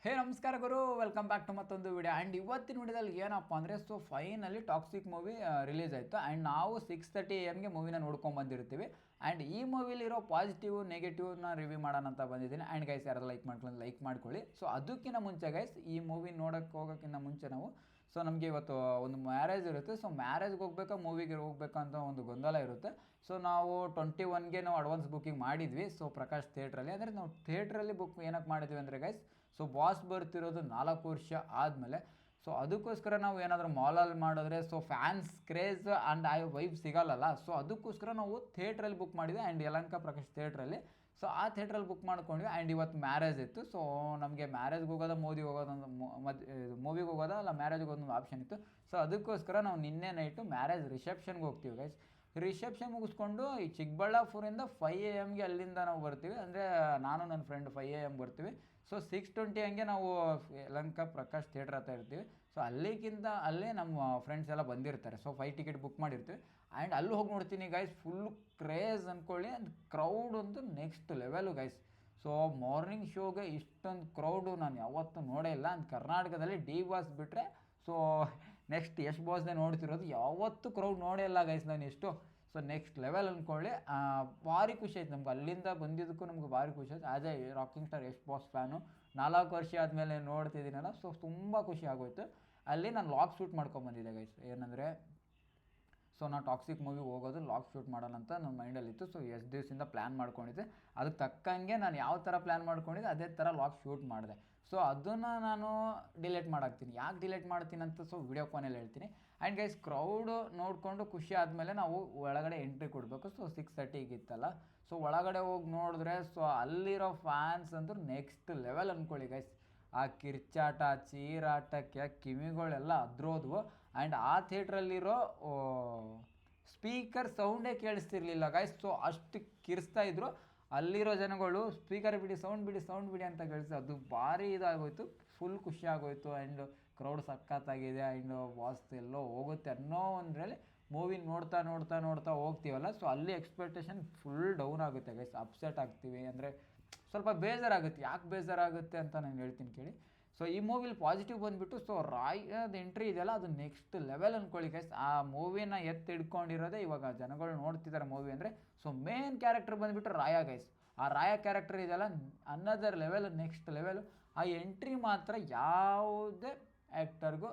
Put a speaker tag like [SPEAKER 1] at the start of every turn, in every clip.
[SPEAKER 1] ಹೇ ನಮಸ್ಕಾರ ಗುರು, welcome back to ಮತ್ತೊಂದು video. And ಇವತ್ತಿನ ವಿಡಿಯೋದಲ್ಲಿ ಏನಪ್ಪ ಅಂದರೆ ಫೈನಲಿ ಟಾಕ್ಸಿಕ್ ಮೂವಿ ರಿಲೀಸ್ ಆಯಿತು. ಆ್ಯಂಡ್ ನಾವು 6:30 AM ಮೂವಿನ ನೋಡ್ಕೊಂಬಂದಿರ್ತೀವಿ. ಆ್ಯಂಡ್ ಈ ಮೂವಿಲಿರೋ ಪಾಸಿಟಿವ್ ನೆಗೆಟಿವ್ನ ರಿವ್ಯೂ ಮಾಡೋಣ ಅಂತ ಬಂದಿದ್ದೀನಿ. ಆ್ಯಂಡ್ ಗೈಸ್ ಯಾರು ಲೈಕ್ ಮಾಡ್ಕೊಳ್ಳಿ. ಸೊ ಅದಕ್ಕಿಂತ ಮುಂಚೆ ಗೈಸ್, ಈ ಮೂವಿ ನೋಡೋಕ್ಕೆ ಹೋಗೋಕ್ಕಿಂತ ಮುಂಚೆ ನಾವು ನಮಗೆ ಇವತ್ತು ಒಂದು ಮ್ಯಾರೇಜ್ ಇರುತ್ತೆ. ಸೊ ಮ್ಯಾರೇಜ್ಗೆ ಹೋಗ್ಬೇಕಾ ಮೂವಿಗೆ ಹೋಗ್ಬೇಕಾ ಅಂತ ಒಂದು ಗೊಂದಲ ಇರುತ್ತೆ. ಸೊ ನಾವು 21ಗೆ ನಾವು ಅಡ್ವಾನ್ಸ್ ಬುಕ್ಕಿಂಗ್ ಮಾಡಿದ್ವಿ. ಸೊ ಪ್ರಕಾಶ್ ಥಿಯೇಟ್ರಲ್ಲಿ, ಅಂದರೆ ನಾವು ಥಿಯೇಟ್ರಲ್ಲಿ ಬುಕ್ ಏನಕ್ಕೆ ಮಾಡಿದ್ವಿ ಅಂದರೆ ಗೈಸ್, ಬಾಸ್ ಬರ್ತಿರೋದು 4 ವರ್ಷ ಆದಮೇಲೆ. ಸೊ ಅದಕ್ಕೋಸ್ಕರ ನಾವು ಏನಾದರೂ ಮಾಲಲ್ಲಿ ಮಾಡಿದ್ರೆ ಫ್ಯಾನ್ಸ್ ಕ್ರೇಜ್ ಆ್ಯಂಡ್ ಆ ವೈಬ್ ಸಿಗಲ್ಲಲ್ಲ. ಸೊ ಅದಕ್ಕೋಸ್ಕರ ನಾವು ಥಿಯೇಟ್ರಲ್ಲಿ ಬುಕ್ ಮಾಡಿದ್ವಿ. ಆ್ಯಂಡ್ ಯಲಹಂಕ ಪ್ರಕಾಶ್ ಥಿಯೇಟ್ರಲ್ಲಿ. ಸೊ ಆ ಥಿಯೇಟ್ರಲ್ಲಿ ಬುಕ್ ಮಾಡ್ಕೊಂಡ್ವಿ. ಆ್ಯಂಡ್ ಇವತ್ತು ಮ್ಯಾರೇಜ್ ಇತ್ತು. ಸೊ ನಮಗೆ ಮ್ಯಾರೇಜ್ಗೆ ಹೋಗೋದ ಮೂವಿಗೆ ಹೋಗೋದ ಅಲ್ಲ ಮ್ಯಾರೇಜ್ಗೆ ಹೋಗೋದೊಂದು ಆಪ್ಷನ್ ಇತ್ತು. ಸೊ ಅದಕ್ಕೋಸ್ಕರ ನಾವು ನಿನ್ನೆ ನೈಟು ಮ್ಯಾರೇಜ್ ರಿಸೆಪ್ಷನ್ಗೆ ಹೋಗ್ತೀವಿ ಗೈಸ್. ರಿಸೆಪ್ಷನ್ ಮುಗಿಸ್ಕೊಂಡು ಈ ಚಿಕ್ಕಬಳ್ಳಾಪುರಿಂದ 5 AM ಅಲ್ಲಿಂದ ನಾವು ಬರ್ತೀವಿ. ಅಂದರೆ ನಾನು ನನ್ನ ಫ್ರೆಂಡ್ 5 AM ಬರ್ತೀವಿ. ಸೊ 6:20 ಹಂಗೆ ನಾವು ಯಲಹಂಕ ಪ್ರಕಾಶ್ ಥಿಯೇಟ್ರ್ ಹತ್ರ ಇರ್ತೀವಿ. ಸೊ ಅಲ್ಲೇ ನಮ್ಮ ಫ್ರೆಂಡ್ಸ್ ಎಲ್ಲ ಬಂದಿರ್ತಾರೆ. ಸೊ 5 ಟಿಕೆಟ್ ಬುಕ್ ಮಾಡಿರ್ತೀವಿ. ಆ್ಯಂಡ್ ಅಲ್ಲಿ ಹೋಗಿ ನೋಡ್ತೀನಿ ಗೈಸ್, ಫುಲ್ ಕ್ರೇಜ್ ಅಂದ್ಕೊಳ್ಳಿ. ಆ್ಯಂಡ್ ಕ್ರೌಡ್ ಅಂತೂ next level guys. So morning ಶೋಗೆ ಇಷ್ಟೊಂದು ಕ್ರೌಡು ನಾನು ಯಾವತ್ತೂ ನೋಡೇ ಇಲ್ಲ. ಅಂದ್ ಕರ್ನಾಟಕದಲ್ಲಿ ಡಿ ಬಾಸ್ ಬಿಟ್ಟರೆ ನೆಕ್ಸ್ಟ್ ಯಶ್ ಬಾಸ್ನೇ ನೋಡ್ತಿರೋದು. ಯಾವತ್ತೂ ಕ್ರೌಡ್ ನೋಡೇ ಇಲ್ಲ ಗೈಸ್ ನಾನು ಎಷ್ಟು. ಸೊ ನೆಕ್ಸ್ಟ್ ಲೆವೆಲ್ ಅಂದ್ಕೊಳ್ಳಿ. ಭಾರಿ ಖುಷಿ ಆಯ್ತು ನಮ್ಗೆ, ಅಲ್ಲಿಂದ ಬಂದಿದ್ದಕ್ಕೂ ನಮ್ಗೆ ಭಾರಿ ಖುಷಿ ಆಯ್ತು. As A rocking star Yash boss fan 4 ವರ್ಷ ಆದಮೇಲೆ ನೋಡ್ತಿದ್ದೀನಲ್ಲ. ಸೊ ತುಂಬ ಖುಷಿ ಆಗೋಯ್ತು. ಅಲ್ಲಿ ನಾನು ಲಾಗ್ ಶೂಟ್ ಮಾಡ್ಕೊಂಬಂದಿದ್ದೆ ಗೈಸ್. ಏನಂದರೆ ನಾನು ಟಾಕ್ಸಿಕ್ ಮೂವಿ ಹೋಗೋದು ಲಾಗ್ ಶೂಟ್ ಮಾಡೋಣ ಅಂತ ನನ್ನ ಮೈಂಡಲ್ಲಿತ್ತು. ಸೊ ಎಷ್ಟು ದಿವಸದಿಂದ ಪ್ಲ್ಯಾನ್ ಮಾಡ್ಕೊಂಡಿದ್ದೆ. ಅದಕ್ಕೆ ತಕ್ಕಂಗೆ ನಾನು ಯಾವ ಥರ ಪ್ಲ್ಯಾನ್ ಮಾಡ್ಕೊಂಡಿದ್ದೆ ಅದೇ ಥರ ಲಾಗ್ ಶೂಟ್ ಮಾಡಿದೆ. ಸೊ ಅದನ್ನು ನಾನು ಡಿಲೇಟ್ ಮಾಡಾಕ್ತೀನಿ. ಯಾಕೆ ಡಿಲೇಟ್ ಮಾಡ್ತೀನಿ ಅಂತ ವಿಡಿಯೋ ಕೊನೆಯಲ್ಲಿ ಹೇಳ್ತೀನಿ. ಆ್ಯಂಡ್ ಗೈಸ್, ಕ್ರೌಡು ನೋಡಿಕೊಂಡು ಖುಷಿ ಆದಮೇಲೆ ನಾವು ಒಳಗಡೆ ಎಂಟ್ರಿ ಕೊಡಬೇಕು. 6:30 ಇತ್ತಲ್ಲ. ಸೊ ಒಳಗಡೆ ಹೋಗಿ ನೋಡಿದ್ರೆ ಅಲ್ಲಿರೋ ಫ್ಯಾನ್ಸ್ ಅಂತೂ ನೆಕ್ಸ್ಟ್ ಲೆವೆಲ್ ಅಂದ್ಕೊಳ್ಳಿ ಗೈಸ್. ಆ ಕಿರ್ಚಾಟ ಚೀರಾಟಕ್ಕೆ ಕಿವಿಗಳೆಲ್ಲ ಅದ್ರೋದ್ವು. ಆ್ಯಂಡ್ ಆ ಥಿಯೇಟ್ರಲ್ಲಿರೋ ಸ್ಪೀಕರ್ ಸೌಂಡೇ ಕೇಳಿಸ್ತಿರ್ಲಿಲ್ಲ ಗೈಸ್. ಸೊ ಅಷ್ಟು ಕಿರಿಸ್ತಾಯಿದ್ರು ಅಲ್ಲಿರೋ ಜನಗಳು. ಸ್ಪೀಕರ್ ಬಿಡಿ, ಸೌಂಡ್ ಬಿಡಿ ಅಂತ ಕೇಳಿಸಿ ಅದು ಭಾರಿ ಇದಾಗೋಯ್ತು. ಫುಲ್ ಖುಷಿ ಆಗೋಯ್ತು. ಆ್ಯಂಡ್ ಕ್ರೌಡ್ ಸಖತ್ತಾಗಿದೆ. ಆ್ಯಂಡ್ ವಾಸ್ ಎಲ್ಲೋ ಹೋಗುತ್ತೆ ಅನ್ನೋ ಒಂದರಲ್ಲಿ ಮೂವಿ ನೋಡ್ತಾ ಹೋಗ್ತೀವಲ್ಲ. ಸೊ ಅಲ್ಲಿ ಎಕ್ಸ್ಪೆಕ್ಟೇಷನ್ ಫುಲ್ ಡೌನ್ ಆಗುತ್ತೆ ಗೈಸ್. ಅಪ್ಸೆಟ್ ಆಗ್ತೀವಿ. ಅಂದರೆ ಸ್ವಲ್ಪ ಬೇಜಾರಾಗುತ್ತೆ. ಯಾಕೆ ಬೇಜಾರಾಗುತ್ತೆ ಅಂತ ನಾನು ಹೇಳ್ತೀನಿ ಕೇಳಿ. ಸೊ ಈ ಮೂವಿಲಿ ಪಾಸಿಟಿವ್ ಬಂದುಬಿಟ್ಟು ರಾಯದ ಎಂಟ್ರಿ ಇದೆಯಲ್ಲ, ಅದು ನೆಕ್ಸ್ಟ್ ಲೆವೆಲ್ ಅಂದ್ಕೊಳ್ಳಿ ಗೈಸ್. ಆ ಮೂವಿನ ಹಿಡ್ಕೊಂಡಿರೋದೇ ಇವಾಗ ಜನಗಳು ನೋಡ್ತಿದ್ದಾರೆ ಮೂವಿ ಅಂದರೆ. ಮೇನ್ ಕ್ಯಾರೆಕ್ಟರ್ ಬಂದುಬಿಟ್ಟು ರಾಯ ಗೈಸ್. ಆ ರಾಯ ಕ್ಯಾರೆಕ್ಟರ್ ಇದೆಯಲ್ಲ ಅನ್ನದರ್ ಲೆವೆಲ್, ನೆಕ್ಸ್ಟ್ ಲೆವೆಲು. ಆ ಎಂಟ್ರಿ ಮಾತ್ರ ಯಾವುದೇ ಆ್ಯಕ್ಟರ್ಗೂ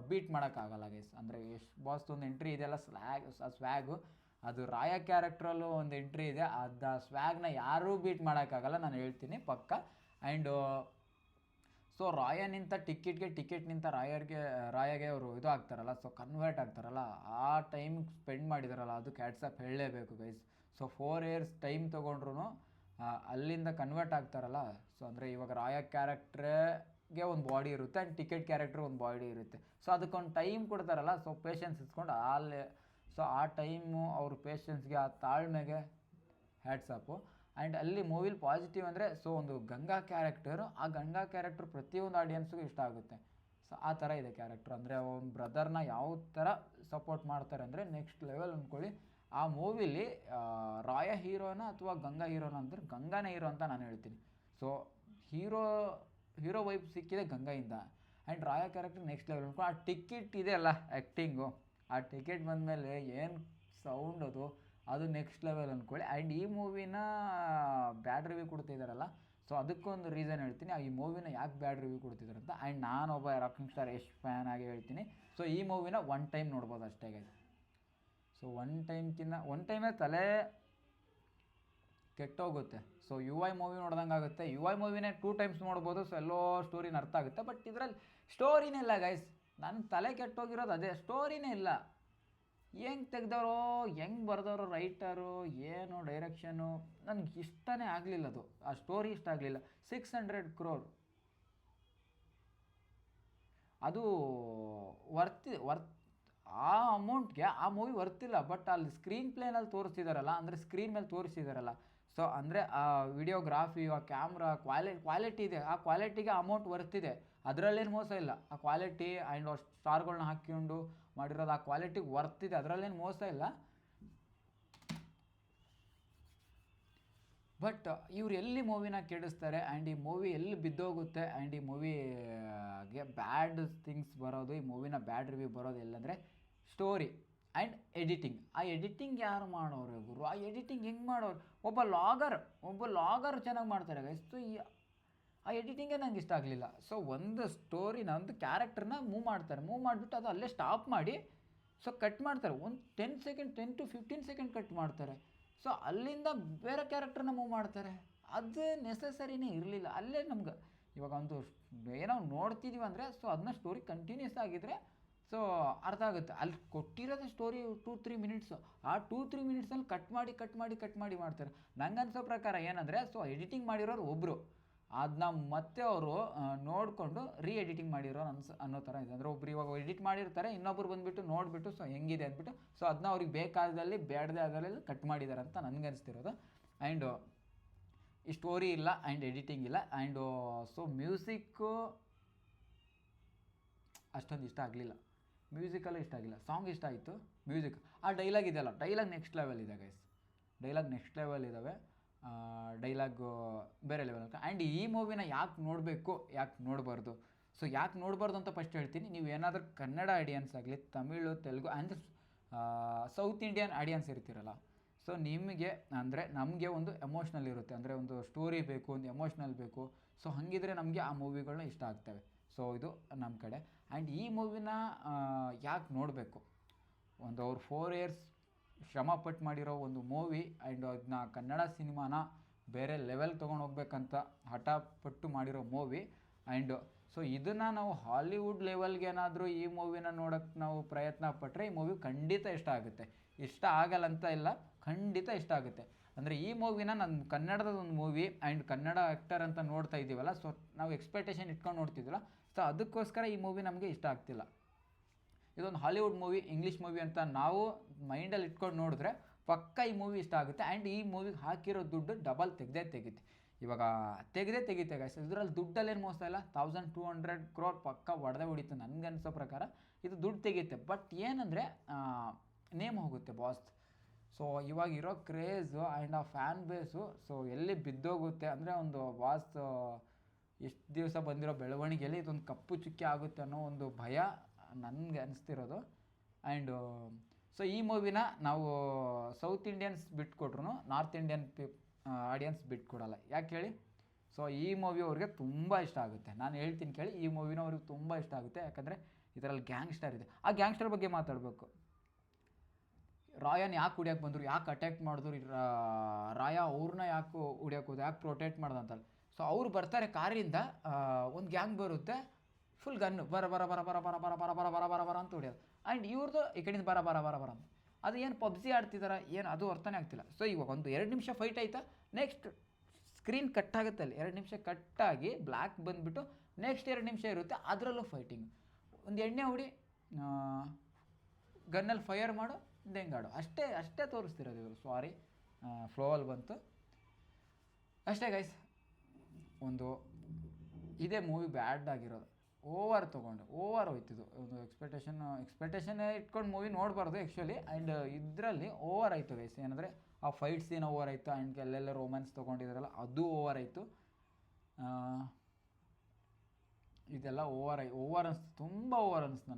[SPEAKER 1] ಬೀಟ್ ಮಾಡೋಕ್ಕಾಗಲ್ಲ ಗೈಸ್. ಅಂದರೆ ಯಶ್ ಬಾಸ್ದು ಒಂದು ಎಂಟ್ರಿ ಇದೆಯಲ್ಲ, ಸ್ವ್ಯಾಗು, ಅದು ರಾಯ ಕ್ಯಾರೆಕ್ಟ್ರಲ್ಲೂ ಒಂದು ಎಂಟ್ರಿ ಇದೆ. ಅದು ಸ್ವ್ಯಾಗ್ನ ಯಾರೂ ಬೀಟ್ ಮಾಡೋಕ್ಕಾಗಲ್ಲ, ನಾನು ಹೇಳ್ತೀನಿ ಪಕ್ಕ. ಆ್ಯಂಡು ರಾಯನಿಂದ ಟಿಕೆಟ್ನಿಂದ ರಾಯಗೆ ಅವರು ಇದು ಆಗ್ತಾರಲ್ಲ, ಕನ್ವರ್ಟ್ ಆಗ್ತಾರಲ್ಲ, ಆ ಟೈಮ್ ಸ್ಪೆಂಡ್ ಮಾಡಿದಾರಲ್ಲ, ಅದು ಕ್ಯಾಟ್ಸಪ್ ಹೇಳಲೇಬೇಕು ಗೈಸ್. 4 years ಟೈಮ್ ತೊಗೊಂಡ್ರು ಅಲ್ಲಿಂದ ಕನ್ವರ್ಟ್ ಆಗ್ತಾರಲ್ಲ. ಅಂದರೆ ಇವಾಗ ರಾಯ ಕ್ಯಾರೆಕ್ಟ್ರಿಗೆ ಒಂದು ಬಾಡಿ ಇರುತ್ತೆ, ಆ್ಯಂಡ್ ಟಿಕೆಟ್ ಕ್ಯಾರೆಕ್ಟ್ರ್ ಒಂದು ಬಾಡಿ ಇರುತ್ತೆ. ಅದಕ್ಕೊಂದು ಟೈಮ್ ಕೊಡ್ತಾರಲ್ಲ. ಪೇಷನ್ಸ್ ಇಸ್ಕೊಂಡು ಅಲ್ಲಿ ಆ ಟೈಮು ಅವ್ರ ಪೇಷನ್ಸ್ಗೆ, ಆ ತಾಳ್ಮೆಗೆ ಹ್ಯಾಟ್ಸಪ್ಪು. ಆ್ಯಂಡ್ ಅಲ್ಲಿ ಮೂವಿಲಿ ಪಾಸಿಟಿವ್ ಅಂದರೆ ಒಂದು ಗಂಗಾ ಕ್ಯಾರೆಕ್ಟರು. ಆ ಗಂಗಾ ಕ್ಯಾರೆಕ್ಟ್ರ್ ಪ್ರತಿಯೊಂದು ಆಡಿಯನ್ಸ್ಗೂ ಇಷ್ಟ ಆಗುತ್ತೆ. ಆ ಥರ ಇದೆ ಕ್ಯಾರೆಕ್ಟ್ರ್. ಅಂದರೆ ಒಂದು ಬ್ರದರ್ನ ಯಾವ ಥರ ಸಪೋರ್ಟ್ ಮಾಡ್ತಾರೆ ಅಂದರೆ ನೆಕ್ಸ್ಟ್ ಲೆವೆಲ್ ಅಂದ್ಕೊಳ್ಳಿ. ಆ ಮೂವಿಲಿ ರಾಯ ಹೀರೋನ ಅಥವಾ ಗಂಗಾ ಹೀರೋನ ಅಂದರೆ ಗಂಗಾನೇ ಹೀರೋ ಅಂತ ನಾನು ಹೇಳ್ತೀನಿ. ಹೀರೋ ವೈಬ್ ಸಿಕ್ಕಿದೆ ಗಂಗಾಯಿಂದ. And Raya character next level ಅಂದ್ಕೊಂಡು. ಆ ಟಿಕೆಟ್ ಇದೆ ಅಲ್ಲ ಆ್ಯಕ್ಟಿಂಗು, ಆ ಟಿಕೆಟ್ ಬಂದಮೇಲೆ ಏನು ಸೌಂಡ್ ಅದು ನೆಕ್ಸ್ಟ್ ಲೆವೆಲ್ ಅಂದ್ಕೊಳ್ಳಿ. ಆ್ಯಂಡ್ ಈ ಮೂವಿನ ಬ್ಯಾಡ್ ರಿವ್ಯೂ ಕೊಡ್ತಿದ್ದಾರಲ್ಲ. ಅದಕ್ಕೊಂದು ರೀಸನ್ ಹೇಳ್ತೀನಿ, ಈ ಮೂವಿನ ಯಾಕೆ ಬ್ಯಾಡ್ ರಿವ್ಯೂ ಕೊಡ್ತಿದ್ದಾರೆ ಅಂತ. ಆ್ಯಂಡ್ ನಾನೊಬ್ಬ ರಾಕಿಂಗ್ ಸ್ಟಾರ್ ಯಶ್ ಫ್ಯಾನ್ ಆಗಿ ಹೇಳ್ತೀನಿ. ಈ ಮೂವಿನ 1 time ನೋಡ್ಬೋದು ಅಷ್ಟೇ ಗೈಸ್. 1 ಟೈಮೇ ತಲೆ ಕೆಟ್ಟೋಗುತ್ತೆ. UI ಮೂವಿ ನೋಡ್ದಂಗೆ ಆಗುತ್ತೆ. UI ಮೂವಿನೇ 2 times ನೋಡ್ಬೋದು. ಎಲ್ಲೋ ಸ್ಟೋರಿನ ಅರ್ಥ ಆಗುತ್ತೆ. ಬಟ್ ಇದರಲ್ಲಿ ಸ್ಟೋರಿನೇ ಇಲ್ಲ ಗೈಸ್. ನನ್ನ ತಲೆ ಕೆಟ್ಟೋಗಿರೋದು ಅದೇ, ಸ್ಟೋರಿನೇ ಇಲ್ಲ. ಹೆಂಗೆ ತೆಗ್ದವರು, ಹೆಂಗೆ ಬರೆದವರು ರೈಟರು, ಏನು ಡೈರೆಕ್ಷನು, ನನಗೆ ಇಷ್ಟನೇ ಆಗಲಿಲ್ಲ. ಅದು ಆ ಸ್ಟೋರಿ ಇಷ್ಟ ಆಗಲಿಲ್ಲ. 600 crore ಅದು ಆ ಅಮೌಂಟ್ಗೆ ಆ ಮೂವಿ ವರ್ತಿಲ್ಲ. ಬಟ್ ಅಲ್ಲಿ ಸ್ಕ್ರೀನ್ ಪ್ಲೇನಲ್ಲಿ ತೋರಿಸ್ತಿದಾರಲ್ಲ, ಅಂದರೆ ಸ್ಕ್ರೀನ್ ಮೇಲೆ ತೋರಿಸಿದಾರಲ್ಲ. ಅಂದರೆ ಆ ವಿಡಿಯೋಗ್ರಾಫಿ, ಆ ಕ್ಯಾಮ್ರಾ ಕ್ವಾಲಿಟಿ ಇದೆ. ಆ ಕ್ವಾಲಿಟಿಗೆ ಅಮೌಂಟ್ ವರ್ತಿದೆ. ಅದರಲ್ಲೇನು ಮೋಸ ಇಲ್ಲ. ಆ ಕ್ವಾಲಿಟಿ ಆ್ಯಂಡ್ ಸ್ಟಾರ್ಗಳನ್ನ ಹಾಕ್ಕೊಂಡು ಮಾಡಿರೋದು ಆ ಕ್ವಾಲಿಟಿಗೆ ವರ್ತಿದೆ. ಅದರಲ್ಲೇನು ಮೋಸ ಇಲ್ಲ. ಬಟ್ ಇವ್ರು ಎಲ್ಲಿ ಮೂವಿನ ಕೆಡಿಸ್ತಾರೆ ಆ್ಯಂಡ್ ಈ ಮೂವಿ ಎಲ್ಲಿ ಬಿದ್ದೋಗುತ್ತೆ ಆ್ಯಂಡ್ ಈ ಮೂವಿಗೆ ಬ್ಯಾಡ್ ಥಿಂಗ್ಸ್ ಬರೋದು, ಈ ಮೂವಿನ ಬ್ಯಾಡ್ ರಿವ್ಯೂ ಬರೋದು ಎಲ್ಲಂದರೆ ಸ್ಟೋರಿ ಆ್ಯಂಡ್ ಎಡಿಟಿಂಗ್. ಆ ಎಡಿಟಿಂಗ್ ಯಾರು ಮಾಡೋರು ಗುರು? ಆ ಎಡಿಟಿಂಗ್ ಹೆಂಗೆ ಮಾಡೋರು? ಒಬ್ಬ ಲಾಗರ್ ಚೆನ್ನಾಗಿ ಮಾಡ್ತಾರೆ ಗೈಸ್. ಸೊ ಆ ಎಡಿಟಿಂಗೇ ನಂಗೆ ಇಷ್ಟ ಆಗಲಿಲ್ಲ. ಸೊ ಒಂದು ಸ್ಟೋರಿನ, ಒಂದು ಕ್ಯಾರೆಕ್ಟರ್ನ ಮೂವ್ ಮಾಡಿಬಿಟ್ಟು ಅದು ಅಲ್ಲೇ ಸ್ಟಾಪ್ ಮಾಡಿ ಸೊ ಕಟ್ ಮಾಡ್ತಾರೆ. ಒಂದು 10 to 15 ಸೆಕೆಂಡ್ ಕಟ್ ಮಾಡ್ತಾರೆ. ಸೊ ಅಲ್ಲಿಂದ ಬೇರೆ ಕ್ಯಾರೆಕ್ಟರ್ನ ಮೂವ್ ಮಾಡ್ತಾರೆ. ಅದು ನೆಸಸರಿನೇ ಇರಲಿಲ್ಲ. ಅಲ್ಲೇ ನಮ್ಗೆ ಇವಾಗ ಒಂದು ಏನೋ ನೋಡ್ತಿದ್ದೀವಿ ಅಂದರೆ ಸೊ ಅದನ್ನ ಸ್ಟೋರಿ ಕಂಟಿನ್ಯೂಸ್ ಆಗಿದ್ದರೆ ಸೊ ಅರ್ಥ ಆಗುತ್ತೆ. ಅಲ್ಲಿ ಕೊಟ್ಟಿರೋದೇ ಸ್ಟೋರಿ 2-3 ಮಿನಿಟ್ಸು. ಆ 2-3 ಮಿನಿಟ್ಸಲ್ಲಿ ಕಟ್ ಮಾಡಿ ಮಾಡ್ತಾರೆ. ನಂಗೆ ಅನ್ಸೋ ಪ್ರಕಾರ ಏನಂದರೆ ಸೊ ಎಡಿಟಿಂಗ್ ಮಾಡಿರೋರು ಒಬ್ಬರು, ಅದನ್ನ ಮತ್ತೆ ಅವರು ನೋಡಿಕೊಂಡು ಎಡಿಟಿಂಗ್ ಮಾಡಿರೋ ಅನ್ನೋ ಥರ ಇದೆ. ಅಂದರೆ ಒಬ್ರು ಇವಾಗ ಎಡಿಟ್ ಮಾಡಿರ್ತಾರೆ, ಇನ್ನೊಬ್ರು ಬಂದುಬಿಟ್ಟು ನೋಡಿಬಿಟ್ಟು ಸೊ ಹೆಂಗಿದೆ ಅಂದ್ಬಿಟ್ಟು ಸೊ ಅದನ್ನ ಅವ್ರಿಗೆ ಬೇಕಾದಲ್ಲಿ ಬೇಡದೇ ಆದಲ್ಲಿ ಕಟ್ ಮಾಡಿದ್ದಾರೆ ಅಂತ ನನಗನ್ನಿಸ್ತಿರೋದು. ಆ್ಯಂಡು ಈ ಸ್ಟೋರಿ ಇಲ್ಲ ಆ್ಯಂಡ್ ಎಡಿಟಿಂಗ್ ಇಲ್ಲ. ಆ್ಯಂಡು ಸೊ ಮ್ಯೂಸಿಕ್ಕು ಅಷ್ಟೊಂದು ಇಷ್ಟ ಆಗಲಿಲ್ಲ. ಮ್ಯೂಸಿಕಲ್ಲ ಇಷ್ಟ ಆಗಿಲ್ಲ. ಸಾಂಗ್ ಇಷ್ಟ ಆಯಿತು, ಮ್ಯೂಸಿಕ್ ಆ ಡೈಲಾಗ್ ಇದೆಯಲ್ಲ, ಡೈಲಾಗ್ ನೆಕ್ಸ್ಟ್ ಲೆವೆಲ್ ಇದೆ ಗೈಸ್. ಡೈಲಾಗ್ ನೆಕ್ಸ್ಟ್ ಲೆವೆಲ್ ಇದ್ದಾವೆ. ಡೈಲಾಗು ಬೇರೆ ಲೆವೆಲ್ ಅಂತ. ಆ್ಯಂಡ್ ಈ ಮೂವಿನ ಯಾಕೆ ನೋಡಬೇಕು, ಯಾಕೆ ನೋಡಬಾರ್ದು? ಸೊ ಯಾಕೆ ನೋಡಬಾರ್ದು ಅಂತ ಫಸ್ಟ್ ಹೇಳ್ತೀನಿ. ನೀವು ಏನಾದರೂ ಕನ್ನಡ ಆಡಿಯನ್ಸ್ ಆಗಲಿ, Tamil, Telugu and south Indian audience ಇರ್ತೀರಲ್ಲ, ಸೊ ನಿಮಗೆ ಅಂದರೆ ನಮಗೆ ಒಂದು ಎಮೋಷ್ನಲ್ ಇರುತ್ತೆ. ಅಂದರೆ ಒಂದು ಸ್ಟೋರಿ ಬೇಕು, ಒಂದು ಎಮೋಷ್ನಲ್ ಬೇಕು. ಸೊ ಹಾಗಿದ್ರೆ ನಮಗೆ ಆ ಮೂವಿಗಳನ್ನ ಇಷ್ಟ ಆಗ್ತವೆ. ಸೊ ಇದು ನಮ್ಮ ಕಡೆ. ಆ್ಯಂಡ್ ಈ ಮೂವಿನ ಯಾಕೆ ನೋಡಬೇಕು? ಒಂದು ಅವ್ರು 4 years ಶ್ರಮಪಟ್ಟು ಮಾಡಿರೋ ಒಂದು ಮೂವಿ ಆ್ಯಂಡ್ ಅದನ್ನ ಕನ್ನಡ ಸಿನಿಮಾನ ಬೇರೆ ಲೆವೆಲ್ ತೊಗೊಂಡು ಹೋಗ್ಬೇಕಂತ ಹಠಪಟ್ಟು ಮಾಡಿರೋ ಮೂವಿ. ಆ್ಯಂಡ್ ಸೊ ಇದನ್ನು ನಾವು ಹಾಲಿವುಡ್ ಲೆವೆಲ್ಗೆ ಏನಾದರೂ ಈ ಮೂವಿನ ನೋಡೋಕ್ಕೆ ನಾವು ಪ್ರಯತ್ನ ಪಟ್ಟರೆ ಈ ಮೂವಿ ಖಂಡಿತ ಇಷ್ಟ ಆಗುತ್ತೆ. ಇಷ್ಟ ಆಗಲ್ಲ ಅಂತ ಇಲ್ಲ, ಖಂಡಿತ ಇಷ್ಟ ಆಗುತ್ತೆ. ಅಂದರೆ ಈ ಮೂವಿನ ನನ್ನ ಕನ್ನಡದ ಒಂದು ಮೂವಿ ಆ್ಯಂಡ್ ಕನ್ನಡ ಆ್ಯಕ್ಟರ್ ಅಂತ ನೋಡ್ತಾ ಇದ್ದೀವಲ್ಲ, ಸೊ ನಾವು ಎಕ್ಸ್ಪೆಕ್ಟೇಷನ್ ಇಟ್ಕೊಂಡು ನೋಡ್ತಿದ್ದೀವಲ್ಲ, ಸೊ ಅದಕ್ಕೋಸ್ಕರ ಈ ಮೂವಿ ನಮಗೆ ಇಷ್ಟ ಆಗ್ತಿಲ್ಲ. ಇದೊಂದು ಹಾಲಿವುಡ್ ಮೂವಿ, ಇಂಗ್ಲೀಷ್ ಮೂವಿ ಅಂತ ನಾವು ಮೈಂಡಲ್ಲಿ ಇಟ್ಕೊಂಡು ನೋಡಿದ್ರೆ ಪಕ್ಕ ಈ ಮೂವಿ ಇಷ್ಟ ಆಗುತ್ತೆ. ಆ್ಯಂಡ್ ಈ ಮೂವಿಗೆ ಹಾಕಿರೋ ದುಡ್ಡು ಡಬಲ್ ತೆಗೆಯುತ್ತೆ. ಇವಾಗ ತೆಗಿತೆ ಗೈಸ್. ಇದರಲ್ಲಿ ದುಡ್ಡಲ್ಲೇನು ಮೋಸ ಇಲ್ಲ. 1200 crore ಪಕ್ಕ ಹೊಡಿತು ನನಗನ್ಸೋ ಪ್ರಕಾರ. ಇದು ದುಡ್ಡು ತೆಗೆಯುತ್ತೆ. ಬಟ್ ಏನಂದರೆ ನೇಮ್ ಹೋಗುತ್ತೆ ಬಾಸ್. ಸೊ ಇವಾಗ ಇರೋ ಕ್ರೇಜು ಆ್ಯಂಡ್ ಆ ಫ್ಯಾನ್ ಬೇಸು ಸೊ ಎಲ್ಲಿ ಬಿದ್ದೋಗುತ್ತೆ ಅಂದರೆ ಒಂದು ಬಾಸ್ ಎಷ್ಟು ದಿವಸ ಬಂದಿರೋ ಬೆಳವಣಿಗೆಯಲ್ಲಿ ಇದೊಂದು ಕಪ್ಪು ಚುಕ್ಕಿ ಆಗುತ್ತೆ ಅನ್ನೋ ಒಂದು ಭಯ ನನಗೆ ಅನಿಸ್ತಿರೋದು. ಆ್ಯಂಡು ಸೊ ಈ ಮೂವಿನ ನಾವು ಸೌತ್ ಇಂಡಿಯನ್ಸ್ ಬಿಟ್ಕೊಟ್ರು ನಾರ್ತ್ ಇಂಡಿಯನ್ ಆಡಿಯನ್ಸ್ ಬಿಟ್ಕೊಡಲ್ಲ. ಯಾಕೆ ಹೇಳಿ? ಸೊ ಈ ಮೂವಿ ಅವ್ರಿಗೆ ತುಂಬ ಇಷ್ಟ ಆಗುತ್ತೆ. ನಾನು ಹೇಳ್ತೀನಿ ಕೇಳಿ, ಈ ಮೂವಿನ ಅವ್ರಿಗೆ ತುಂಬ ಇಷ್ಟ ಆಗುತ್ತೆ. ಯಾಕಂದರೆ ಇದರಲ್ಲಿ ಗ್ಯಾಂಗ್ಸ್ಟರ್ ಇದೆ. ಆ ಗ್ಯಾಂಗ್ಸ್ಟರ್ ಬಗ್ಗೆ ಮಾತಾಡಬೇಕು. ರಾಯನ್ ಯಾಕೆ ಹುಡಿಯೋಕೆ ಬಂದರು, ಯಾಕೆ ಅಟ್ಯಾಕ್ ಮಾಡಿದ್ರು, ರಾಯ ಅವ್ರನ್ನ ಯಾಕೆ ಹುಡಿಯೋಕೆ ಹೋದ, ಯಾಕೆ ಪ್ರೊಟೆಕ್ಟ್ ಮಾಡ್ದಂತಲ್ಲ. ಸೊ ಅವ್ರು ಬರ್ತಾರೆ ಕಾರಿಂದ, ಒಂದು ಗ್ಯಾಂಗ್ ಬರುತ್ತೆ, ಫುಲ್ ಗನ್ನು ಬರ ಅಂತ ಹೊಡಿಯೋದು. ಆ್ಯಂಡ್ ಇವ್ರದ್ದು ಈ ಕಡೆಯಿಂದ ಬರ ಅಂತ. ಅದು ಏನು ಪಬ್ಜಿ ಆಡ್ತಿದಾರ ಏನು ಅದು ಅರ್ಥನೇ ಆಗ್ತಿಲ್ಲ. ಸೊ ಇವಾಗ ಒಂದು 2 ನಿಮಿಷ ಫೈಟ್ ಆಯಿತಾ, ನೆಕ್ಸ್ಟ್ ಸ್ಕ್ರೀನ್ ಕಟ್ ಆಗುತ್ತೆ. ಅಲ್ಲಿ 2 ನಿಮಿಷ ಕಟ್ಟಾಗಿ ಬ್ಲ್ಯಾಕ್ ಬಂದುಬಿಟ್ಟು ನೆಕ್ಸ್ಟ್ 2 ನಿಮಿಷ ಇರುತ್ತೆ, ಅದರಲ್ಲೂ ಫೈಟಿಂಗ್. ಒಂದು ಎಣ್ಣೆ ಹೊಡಿ, ಗನ್ನಲ್ಲಿ ಫೈರ್ ಮಾಡು, ಹೆಂಗಾಡು, ಅಷ್ಟೇ ತೋರಿಸ್ತಿರೋದು ಇವರು. ಸಾರಿ, ಫ್ಲೋವಲ್ಲಿ ಬಂತು ಅಷ್ಟೇ ಗೈಸ್. ಒಂದು ಇದೇ ಮೂವಿ ಬ್ಯಾಡ್ ಆಗಿರೋದು. ಓವರ್ ಹೋಯ್ತಿದ್ದು. ಒಂದು ಎಕ್ಸ್ಪೆಕ್ಟೇಷನ್ ಇಟ್ಕೊಂಡು ಮೂವಿ ನೋಡಬಾರ್ದು ಆ್ಯಕ್ಚುಲಿ. ಆ್ಯಂಡ್ ಇದರಲ್ಲಿ ಓವರ್ ಆಯಿತು ಗೈಸ್. ಏನಂದರೆ ಆ ಫೈಟ್ ಸೀನ್ ಓವರ್ ಆಯಿತು, ಆ್ಯಂಡ್ ಎಲ್ಲೆಲ್ಲ ರೋಮ್ಯಾನ್ಸ್ ತೊಗೊಂಡಿದ್ರಲ್ಲ ಅದು ಓವರ್ ಆಯಿತು. ಇದೆಲ್ಲ ಓವರ್ ಅನಿಸ್ತು, ತುಂಬ ಓವರ್ ಅನಿಸ್ತು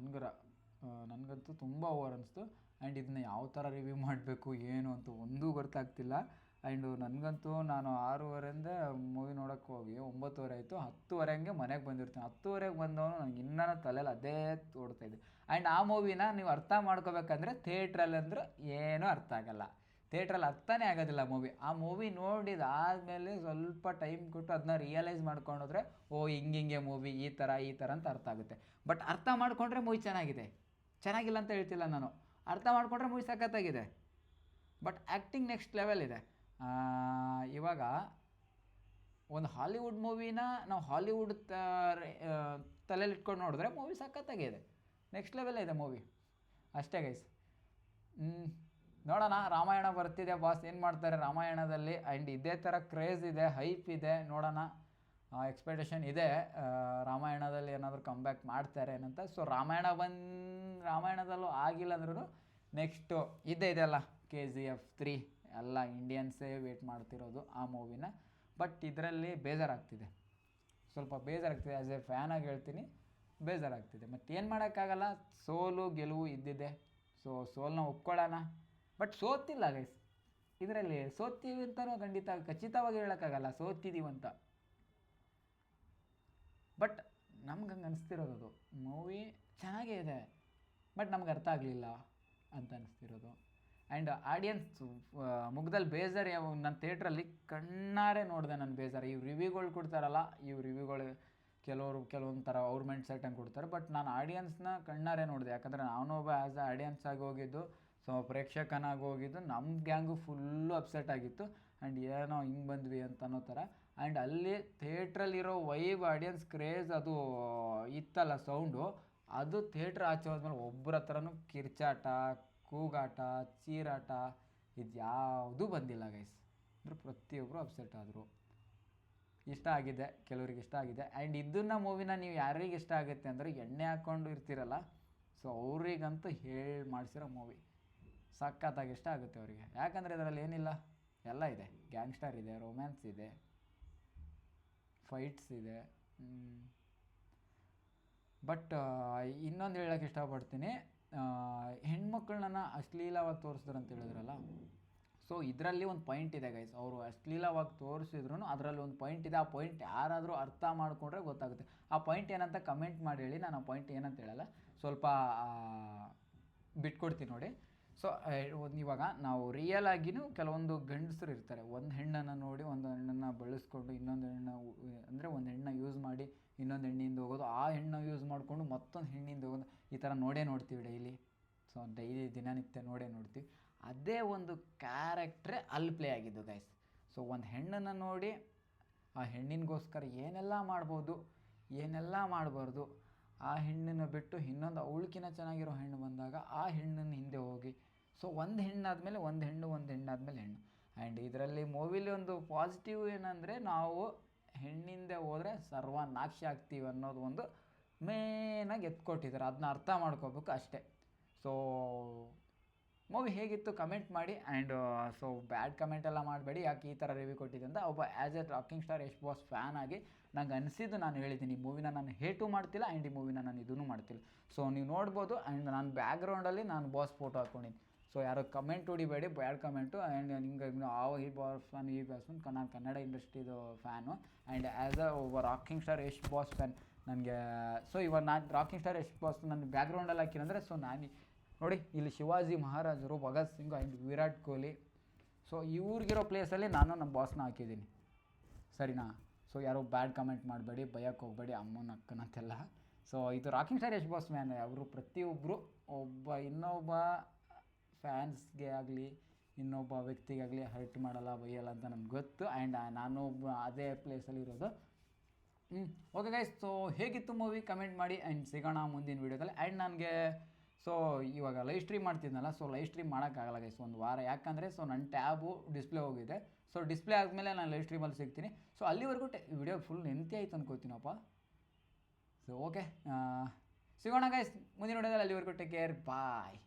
[SPEAKER 1] ನನಗಂತೂ ತುಂಬ ಓವರ್ ಅನಿಸ್ತು. ಆ್ಯಂಡ್ ಇದನ್ನ ಯಾವ ಥರ ರಿವ್ಯೂ ಮಾಡಬೇಕು ಏನು ಅಂತ ಒಂದೂ ಗೊತ್ತಾಗ್ತಿಲ್ಲ. ಆ್ಯಂಡು ನನಗಂತೂ ನಾನು 6:30 ಮೂವಿ ನೋಡೋಕ್ಕೆ ಹೋಗಿ 9:30 ಆಯಿತು. 10:30 ಹಂಗೆ ಮನೆಗೆ ಬಂದಿರ್ತೀನಿ. 10:30ಗೆ ಬಂದವನು ನನಗೆ ಇನ್ನೂ ತಲೆಯಲ್ಲಿ ಅದೇ ತೋಡ್ತಾಯಿದ್ದೆ. ಆ್ಯಂಡ್ ಆ ಮೂವಿನ ನೀವು ಅರ್ಥ ಮಾಡ್ಕೋಬೇಕಂದ್ರೆ ಥಿಯೇಟ್ರಲ್ಲಿ ಅಂದ್ರೆ ಏನೂ ಅರ್ಥ ಆಗಲ್ಲ. ಥಿಯೇಟ್ರಲ್ಲಿ ಅರ್ಥನೇ ಆಗೋದಿಲ್ಲ ಆ ಮೂವಿ ನೋಡಿದಾದಮೇಲೆ ಸ್ವಲ್ಪ ಟೈಮ್ ಕೊಟ್ಟು ಅದನ್ನ ರಿಯಲೈಸ್ ಮಾಡ್ಕೊಂಡೋದ್ರೆ ಹಿಂಗೆ ಮೂವಿ ಈ ಥರ ಅಂತ ಅರ್ಥ ಆಗುತ್ತೆ. ಬಟ್ ಅರ್ಥ ಮಾಡ್ಕೊಂಡ್ರೆ ಮೂವಿ ಚೆನ್ನಾಗಿಲ್ಲ ಅಂತ ಹೇಳ್ತಿಲ್ಲ ನಾನು. ಅರ್ಥ ಮಾಡ್ಕೊಂಡ್ರೆ ಮೂವಿ ಸಖತ್ತಾಗಿದೆ. ಬಟ್ ಆ್ಯಕ್ಟಿಂಗ್ ನೆಕ್ಸ್ಟ್ ಲೆವೆಲ್ ಇದೆ. ಇವಾಗ ಒಂದು ಹಾಲಿವುಡ್ ಮೂವಿನ ನಾವು ಹಾಲಿವುಡ್ ತಲೆಯಲ್ಲಿ ಇಟ್ಕೊಂಡು ನೋಡಿದ್ರೆ ಮೂವಿ ಸಖತ್ತಾಗಿದೆ, ನೆಕ್ಸ್ಟ್ ಲೆವೆಲ್ ಇದೆ ಮೂವಿ. ಅಷ್ಟೇ ಗೈಸ್. ನೋಡೋಣ, ರಾಮಾಯಣ ಬರ್ತಿದೆ ಬಾಸ್, ಏನು ಮಾಡ್ತಾರೆ ರಾಮಾಯಣದಲ್ಲಿ. ಆ್ಯಂಡ್ ಇದೇ ಥರ ಕ್ರೇಜ್ ಇದೆ, ಹೈಪ್ ಇದೆ. ನೋಡೋಣ, ಎಕ್ಸ್ಪೆಕ್ಟೇಷನ್ ಇದೆ ರಾಮಾಯಣದಲ್ಲಿ ಏನಾದರೂ ಕಮ್ಬ್ಯಾಕ್ ಮಾಡ್ತಾರೆ ಏನಂತ. ಸೊ ರಾಮಾಯಣದಲ್ಲೂ ಆಗಿಲ್ಲ ಅಂದ್ರೂ ನೆಕ್ಸ್ಟು ಇದೆಯಲ್ಲ KGF 3 ಎಲ್ಲ ಇಂಡಿಯನ್ಸೇ ವೇಟ್ ಮಾಡ್ತಿರೋದು ಆ ಮೂವಿನ. ಬಟ್ ಇದರಲ್ಲಿ ಬೇಜಾರಾಗ್ತಿದೆ, ಸ್ವಲ್ಪ ಬೇಜಾರಾಗ್ತಿದೆ. ಆ್ಯಸ್ ಎ ಫ್ಯಾನಾಗಿ ಹೇಳ್ತೀನಿ, ಬೇಜಾರಾಗ್ತಿದೆ. ಮತ್ತು ಏನು ಮಾಡೋಕ್ಕಾಗಲ್ಲ, ಸೋಲು ಗೆಲುವು ಇದ್ದಿದೆ. ಸೊ ಸೋಲನ್ನ ಒಪ್ಕೊಳ್ಳೋಣ. ಬಟ್ ಸೋತಿಲ್ಲ ಗೈಸ್, ಇದರಲ್ಲಿ ಸೋತೀವಿ ಅಂತಲೂ ಖಚಿತವಾಗಿ ಹೇಳೋಕ್ಕಾಗಲ್ಲ ಸೋತಿದ್ದೀವಂತ. ಬಟ್ ನಮ್ಗೆ ಹಂಗೆ ಅನಿಸ್ತಿರೋದು ಮೂವಿ ಚೆನ್ನಾಗೇ ಇದೆ, ಬಟ್ ನಮ್ಗೆ ಅರ್ಥ ಆಗಲಿಲ್ಲ ಅಂತ ಅನಿಸ್ತಿರೋದು. ಆ್ಯಂಡ್ ಆಡಿಯನ್ಸ್ ಮುಗ್ದಲ್ಲಿ ಬೇಜಾರು ನನ್ನ ಥಿಯೇಟ್ರಲ್ಲಿ ಕಣ್ಣಾರೆ ನೋಡಿದೆ. ನಾನು ಬೇಜಾರು ಇವು ರಿವ್ಯೂಗಳು ಕೊಡ್ತಾರಲ್ಲ, ಇವು ರಿವ್ಯೂಗಳು ಕೆಲವೊಂದು ಥರ ಅವ್ರ ಮೈಂಡ್ ಸೆಟ್ ಹಂಗೆ ಕೊಡ್ತಾರೆ. ಬಟ್ ನಾನು ಆಡಿಯನ್ಸ್ನ ಕಣ್ಣಾರೆ ನೋಡಿದೆ, ಯಾಕಂದರೆ ನಾನು ಒಬ್ಬ ಆ್ಯಸ್ ಅ ಆಡಿಯನ್ಸ್ ಆಗಿ ಹೋಗಿದ್ದು, ಸೊ ಪ್ರೇಕ್ಷಕನಾಗಿ ಹೋಗಿದ್ದು. ನಮ್ಮ ಗ್ಯಾಂಗು ಫುಲ್ಲು ಅಪ್ಸೆಟ್ ಆಗಿತ್ತು. ಆ್ಯಂಡ್ ಏನೋ ಹಿಂಗೆ ಬಂದ್ವಿ ಅಂತ ಅನ್ನೋ ಥರ. ಆ್ಯಂಡ್ ಅಲ್ಲಿ ಥಿಯೇಟ್ರಲ್ಲಿರೋ ವೈಬ್, ಆಡಿಯನ್ಸ್ ಕ್ರೇಜ್ ಅದು ಇತ್ತಲ್ಲ ಸೌಂಡು, ಅದು ಥಿಯೇಟ್ರ್ ಆಚೆ ಹೋದ್ಮೇಲೆ ಒಬ್ಬರ ಹತ್ರನೂ ಕಿರ್ಚಾಟ, ಕೂಗಾಟ, ಚೀರಾಟ ಇದು ಯಾವುದೂ ಬಂದಿಲ್ಲ ಗೈಸ್. ಅಂದರೆ ಪ್ರತಿಯೊಬ್ಬರು ಅಪ್ಸೆಟ್ ಆದರು. ಇಷ್ಟ ಆಗಿದೆ, ಕೆಲವ್ರಿಗೆ ಇಷ್ಟ ಆಗಿದೆ. ಆ್ಯಂಡ್ ಇದನ್ನು ಮೂವಿನ ನೀವು ಯಾರಿಗೆ ಇಷ್ಟ ಆಗುತ್ತೆ ಅಂದರೆ ಎಣ್ಣೆ ಹಾಕ್ಕೊಂಡು ಇರ್ತೀರಲ್ಲ, ಸೊ ಅವ್ರಿಗಂತೂ ಹೇಳಿ ಮಾಡಿಸಿರೋ ಮೂವಿ ಸಖತ್ತಾಗಿ ಇಷ್ಟ ಆಗುತ್ತೆ ಅವರಿಗೆ. ಯಾಕಂದರೆ ಇದರಲ್ಲಿ ಏನಿಲ್ಲ, ಎಲ್ಲ ಇದೆ. ಗ್ಯಾಂಗ್ಸ್ಟರ್ ಇದೆ, ರೊಮ್ಯಾನ್ಸ್ ಇದೆ, ಫೈಟ್ಸ್ ಇದೆ. ಬಟ್ ಇನ್ನೊಂದು ಹೇಳೋಕ್ಕೆ ಇಷ್ಟಪಡ್ತೀನಿ, ಹೆಣ್ಮಕ್ಳನ್ನ ಅಶ್ಲೀಲವಾಗಿ ತೋರಿಸಿದ್ರು ಅಂತ ಹೇಳಿದ್ರಲ್ಲ, ಸೊ ಇದರಲ್ಲಿ ಒಂದು ಪಾಯಿಂಟ್ ಇದೆ ಗೈಸ್. ಅವರು ಅಶ್ಲೀಲವಾಗಿ ತೋರಿಸಿದ್ರು ಅದರಲ್ಲಿ ಒಂದು ಪಾಯಿಂಟ್ ಇದೆ. ಆ ಪಾಯಿಂಟ್ ಯಾರಾದರೂ ಅರ್ಥ ಮಾಡಿಕೊಂಡ್ರೆ ಗೊತ್ತಾಗುತ್ತೆ. ಆ ಪಾಯಿಂಟ್ ಏನಂತ ಕಮೆಂಟ್ ಮಾಡಿ ಹೇಳಿ. ನಾನು ಆ ಪಾಯಿಂಟ್ ಏನಂತ ಹೇಳಲ್ಲ, ಸ್ವಲ್ಪ ಬಿಟ್ಕೊಡ್ತೀನಿ ನೋಡಿ. ಸೊ ಇವಾಗ ನಾವು ರಿಯಲ್ ಆಗಿಯೂ ಕೆಲವೊಂದು ಗಂಡಸರು ಇರ್ತಾರೆ, ಒಂದು ಹೆಣ್ಣನ್ನು ನೋಡಿ ಒಂದು ಹೆಣ್ಣನ್ನು ಬಳಸ್ಕೊಂಡು ಇನ್ನೊಂದು ಹೆಣ್ಣು, ಅಂದರೆ ಒಂದು ಹೆಣ್ಣನ್ನು ಯೂಸ್ ಮಾಡಿ ಇನ್ನೊಂದು ಹೆಣ್ಣಿಂದ ಹೋಗೋದು, ಆ ಹೆಣ್ಣು ಯೂಸ್ ಮಾಡಿಕೊಂಡು ಮತ್ತೊಂದು ಹೆಣ್ಣಿಂದ ಹೋಗೋದು, ಈ ಥರ ನೋಡ್ತೀವಿ ಡೈಲಿ. ಸೊ ಡೈಲಿ ದಿನನಿತ್ಯ ನೋಡ್ತೀವಿ. ಅದೇ ಒಂದು ಕ್ಯಾರೆಕ್ಟ್ರೇ ಅಲ್ಲಿ ಪ್ಲೇ ಆಗಿದ್ದು ಗೈಸ್. ಸೊ ಒಂದು ಹೆಣ್ಣನ್ನು ನೋಡಿ ಆ ಹೆಣ್ಣಿನಿಗೋಸ್ಕರ ಏನೆಲ್ಲ ಮಾಡ್ಬೋದು, ಏನೆಲ್ಲ ಮಾಡಬಾರ್ದು, ಆ ಹೆಣ್ಣನ್ನು ಬಿಟ್ಟು ಇನ್ನೊಂದು ಅವಳಕ್ಕಿಂತ ಚೆನ್ನಾಗಿರೋ ಹೆಣ್ಣು ಬಂದಾಗ ಆ ಹೆಣ್ಣನ್ನು ಹಿಂದೆ ಹೋಗಿ, ಸೊ ಒಂದು ಹೆಣ್ಣಾದಮೇಲೆ ಒಂದು ಹೆಣ್ಣು, ಒಂದು ಹೆಣ್ಣಾದಮೇಲೆ ಹೆಣ್ಣು. ಆ್ಯಂಡ್ ಇದರಲ್ಲಿ ಮೂವಿಲಿ ಒಂದು ಪಾಸಿಟಿವ್ ಏನಂದರೆ, ನಾವು ಹೆಣ್ಣಿಂದೆ ಹೋದರೆ ಸರ್ವನಾಶ ಆಗ್ತೀವಿ ಅನ್ನೋದು ಒಂದು ಮೇನಾಗಿ ಎತ್ಕೊಟ್ಟಿದ್ದಾರೆ. ಅದನ್ನ ಅರ್ಥ ಮಾಡ್ಕೋಬೇಕು ಅಷ್ಟೇ. ಸೊ ಮೂವಿ ಹೇಗಿತ್ತು ಕಮೆಂಟ್ ಮಾಡಿ. ಆ್ಯಂಡ್ ಸೊ ಬ್ಯಾಡ್ ಕಮೆಂಟ್ ಎಲ್ಲ ಮಾಡಬೇಡಿ, ಯಾಕೆ ಈ ಥರ ರಿವ್ಯೂ ಕೊಟ್ಟಿದ್ದೆ ಅಂತ. ಒಬ್ಬ as A rocking star Yash boss fan ಆಗಿ ನಂಗೆ ಅನಿಸಿದ್ದು ನಾನು ಹೇಳಿದ್ದೀನಿ. ಈ ಮೂವಿನ ನಾನು ಹೇಟು ಮಾಡ್ತಿಲ್ಲ, ಆ್ಯಂಡ್ ಈ ಮೂವಿನ ನಾನು ಇದೂ ಮಾಡ್ತಿಲ್ಲ. ಸೊ ನೀವು ನೋಡ್ಬೋದು. ಆ್ಯಂಡ್ ನಾನು ಬ್ಯಾಕ್ಗ್ರೌಂಡಲ್ಲಿ ನಾನು ಬಾಸ್ ಫೋಟೋ ಹಾಕ್ಕೊಂಡಿನಿ. ಸೊ ಯಾರು ಕಮೆಂಟ್ ಹೊಡಿಬೇಡಿ, ಬ್ಯಾಡ್ ಕಮೆಂಟು. ಆ್ಯಂಡ್ ನಿಂಗೆ ಈ ಬಾಸ್ ಫ್ಯಾನ್, ಈ ಬಾಸ್ ಫ್ಯಾನ್, ನಾನು ಕನ್ನಡ ಇಂಡಸ್ಟ್ರಿದು ಫ್ಯಾನು. ಆ್ಯಂಡ್ ಆ್ಯಸ್ ಅ ಒಬ್ಬ rocking star Yash boss fan ನನಗೆ. ಸೊ ಇವಾಗ ನಾನು ರಾಕಿಂಗ್ ಸ್ಟಾರ್ ಯಶ್ ಬಾಸ್ ನನ್ನ ಬ್ಯಾಕ್ಗ್ರೌಂಡಲ್ಲಿ ಹಾಕಿನಂದರೆ, ಸೊ ನಾನು ನೋಡಿ ಇಲ್ಲಿ ಶಿವಾಜಿ ಮಹಾರಾಜರು, ಭಗತ್ ಸಿಂಗ್ ಆ್ಯಂಡ್ ವಿರಾಟ್ ಕೊಹ್ಲಿ, ಸೊ ಇವ್ರಿಗಿರೋ ಪ್ಲೇಸಲ್ಲಿ ನಾನು ನಮ್ಮ ಬಾಸ್ನ ಹಾಕಿದ್ದೀನಿ, ಸರಿನಾ? ಸೊ ಯಾರು ಬ್ಯಾಡ್ ಕಮೆಂಟ್ ಮಾಡಬೇಡಿ, ಭಯಕ್ಕೆ ಹೋಗಬೇಡಿ, ಅಮ್ಮನ ಅಕ್ಕನಂತೆಲ್ಲ. ಸೊ ಇದು rocking star Yash boss man. ಅವರು ಪ್ರತಿಯೊಬ್ಬರು ಇನ್ನೊಬ್ಬ ಫ್ಯಾನ್ಸ್ಗೆ ಆಗಲಿ ಇನ್ನೊಬ್ಬ ವ್ಯಕ್ತಿಗಾಗಲಿ ಹರ್ಟ್ ಮಾಡಲ್ಲ, ಬೈಯಲ್ಲ ಅಂತ ನನಗೆ ಗೊತ್ತು. ಆ್ಯಂಡ್ ನಾನು ಒಬ್ಬ ಅದೇ ಪ್ಲೇಸಲ್ಲಿ ಇರೋದು. ಓಕೆ ಗೈಸ್, ಸೊ ಹೇಗಿತ್ತು ಮೂವಿ ಕಮೆಂಟ್ ಮಾಡಿ. ಆ್ಯಂಡ್ ಸಿಗೋಣ ಮುಂದಿನ ವೀಡಿಯೋದಲ್ಲಿ. ಆ್ಯಂಡ್ ನನಗೆ ಸೊ ಇವಾಗ ಲೈವ್ ಸ್ಟ್ರೀಮ್ ಮಾಡ್ತಿದ್ನಲ್ಲ, ಸೊ ಲೈವ್ ಸ್ಟ್ರೀಮ್ ಮಾಡೋಕ್ಕಾಗಲ್ಲ ಗೈಸ್ ಒಂದು ವಾರ. ಯಾಕಂದರೆ ಸೊ ನನ್ನ ಟ್ಯಾಬು ಡಿಸ್ಪ್ಲೇ ಹೋಗಿದೆ. ಸೊ ಡಿಸ್ಪ್ಲೇ ಆದಮೇಲೆ ನಾನು ಲೈವ್ ಸ್ಟ್ರೀಮಲ್ಲಿ ಸಿಗ್ತೀನಿ. ಸೊ ಅಲ್ಲಿವರೆಗೂ ವಿಡಿಯೋ ಫುಲ್ ನೆಂತಿ ಆಯ್ತು ಅನ್ಕೋತೀನಪ್ಪ. ಸೊ ಓಕೆ, ಸಿಗೋಣ ಗೈಸ್ ಮುಂದಿನ ವಿಡಿಯೋದಲ್ಲಿ. ಅಲ್ಲಿವರೆಗೂ ಟೇಕ್ ಕೇರ್, ಬಾಯ್.